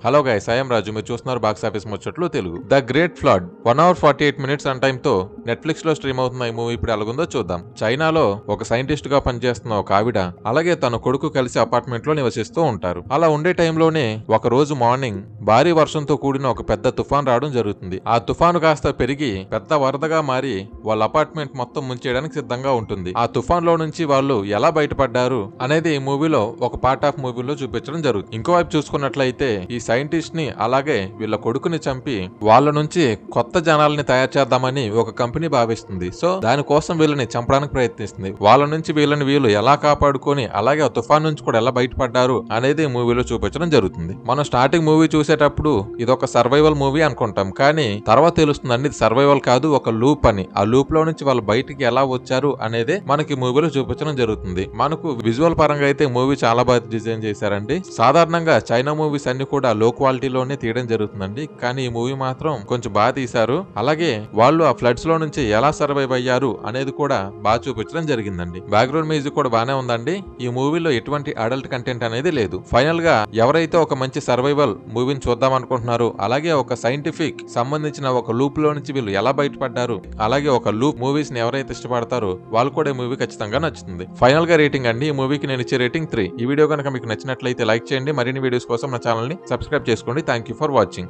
Hello guys, I'm రాజు. మీరు చూస్తున్నారు box office ముచ్చట్లు Telugu. The great flood 1 hour 48 minutes an time తో నెట్ఫ్లిక్స్ లో స్ట్రీమ్ అవుతున్న ఈ మూవీ ఇప్పుడు ఎలాగుందో చూద్దాం. చైనాలో ఒక సైంటిస్ట్ గా పనిచేస్తున్న ఒక ఆవిడ అలాగే తన కొడుకు కలిసి అపార్ట్మెంట్ లో నివసిస్తూ ఉంటారు. అలా ఉండే టైంలోనే ఒక రోజు మార్నింగ్ భారీ వర్షంతో కూడిన ఒక పెద్ద తుఫాన్ రావడం జరుగుతుంది. ఆ తుఫాను కాస్త పెరిగి పెద్ద వరదగా మారి వాళ్ళ అపార్ట్మెంట్ మొత్తం ముంచేయడానికి సిద్ధంగా ఉంటుంది. ఆ తుఫాన్ లో నుంచి వాళ్ళు ఎలా బయటపడ్డారు అనేది ఈ మూవీలో ఒక పార్ట్ ఆఫ్ మూవీలో చూపించడం జరుగుతుంది. ఇంకోవైపు చూసుకున్నట్లయితే ఈ సైంటిస్ట్ ని అలాగే వీళ్ళ కొడుకుని చంపి వాళ్ళ నుంచి కొత్త జనాల్ని తయారు చేద్దామని ఒక కంపెనీ భావిస్తుంది. సో దానికోసం వీళ్ళని చంపడానికి ప్రయత్నిస్తుంది. వాళ్ళ నుంచి వీళ్ళు ఎలా కాపాడుకొని అలాగే ఆ తుఫాన్ నుంచి కూడా ఎలా బయటపడ్డారు అనేది మూవీలో చూపించడం జరుగుతుంది. మనం స్టార్టింగ్ మూవీ చూసేటప్పుడు ఇది ఒక సర్వైవల్ మూవీ అనుకుంటాం, కానీ తర్వాత తెలుస్తుందండి ఇది సర్వైవల్ కాదు, ఒక లూప్ అని. ఆ లూప్ లో నుంచి వాళ్ళు బయటికి ఎలా వచ్చారు అనేదే మనకి మూవీలో చూపించడం జరుగుతుంది. మనకు విజువల్ పరంగా అయితే మూవీ చాలా బాగా డిజైన్ చేశారండి. సాధారణంగా చైనా మూవీస్ అన్ని కూడా లో క్వాలిటీలోనే తీయడం జరుగుతుందండి, కానీ ఈ మూవీ మాత్రం కొంచెం బాగా తీశారు. అలాగే వాళ్ళు ఆ ఫ్లడ్స్ లో నుంచి ఎలా సర్వైవ్ అయ్యారు అనేది కూడా బాగా చూపించడం జరిగిందండి. బ్యాక్గ్రౌండ్ మ్యూజిక్ కూడా బానే ఉందండి. ఈ మూవీలో ఎటువంటి అడల్ట్ కంటెంట్ అనేది లేదు. ఫైనల్ గా ఎవరైతే ఒక మంచి సర్వైవల్ మూవీని చూద్దాం అనుకుంటున్నారో అలాగే ఒక సైంటిఫిక్ సంబంధించిన ఒక లూప్ లో నుంచి వీళ్ళు ఎలా బయటపడ్డారు అలాగే ఒక లూప్ మూవీస్ ని ఎవరైతే ఇష్టపడతారో వాళ్ళు కూడా ఈ మూవీ ఖచ్చితంగా నచ్చుతుంది. ఫైనల్ గా రేటింగ్ అండి, ఈ మూవీకి నేను ఇచ్చే రేటింగ్ 3. ఈ వీడియో కనుక మీకు నచ్చినట్లయితే లైక్ చేయండి. మరిన్ని వీడియోస్ కోసం నా ఛానల్ ని సబ్స్క్రైబ్ చేసుకోండి. Thank you for watching.